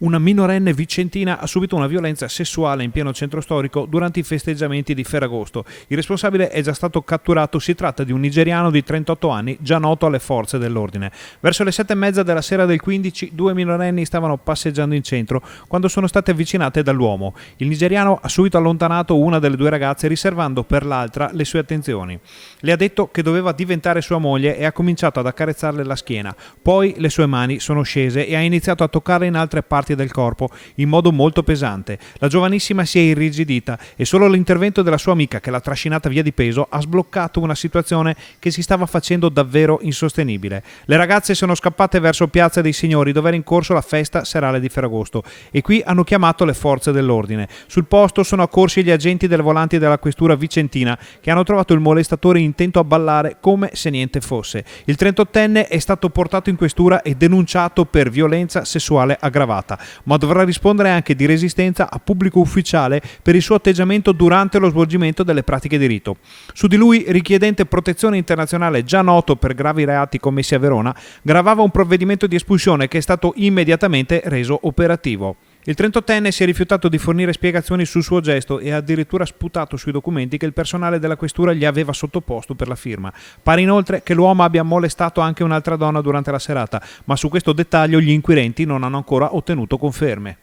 Una minorenne vicentina ha subito una violenza sessuale in pieno centro storico durante i festeggiamenti di Ferragosto. Il responsabile è già stato catturato, si tratta di un nigeriano di 38 anni, già noto alle forze dell'ordine. Verso le 7:30 della sera del 15, due minorenni stavano passeggiando in centro quando sono state avvicinate dall'uomo. Il nigeriano ha subito allontanato una delle due ragazze, riservando per l'altra le sue attenzioni. Le ha detto che doveva diventare sua moglie e ha cominciato ad accarezzarle la schiena. Poi le sue mani sono scese e ha iniziato a toccarle in altre parti del corpo in modo molto pesante. La giovanissima si è irrigidita e solo l'intervento della sua amica, che l'ha trascinata via di peso, ha sbloccato una situazione che si stava facendo davvero insostenibile. Le ragazze sono scappate verso Piazza dei Signori, dove era in corso la festa serale di Ferragosto, e qui hanno chiamato le forze dell'ordine. Sul posto sono accorsi gli agenti delle volanti della questura vicentina, che hanno trovato il molestatore intento a ballare come se niente fosse. Il 38enne è stato portato in questura e denunciato per violenza sessuale aggravata, ma dovrà rispondere anche di resistenza a pubblico ufficiale per il suo atteggiamento durante lo svolgimento delle pratiche di rito. Su di lui, richiedente protezione internazionale già noto per gravi reati commessi a Verona, gravava un provvedimento di espulsione che è stato immediatamente reso operativo. Il 38enne si è rifiutato di fornire spiegazioni sul suo gesto e ha addirittura sputato sui documenti che il personale della questura gli aveva sottoposto per la firma. Pare inoltre che l'uomo abbia molestato anche un'altra donna durante la serata, ma su questo dettaglio gli inquirenti non hanno ancora ottenuto conferme.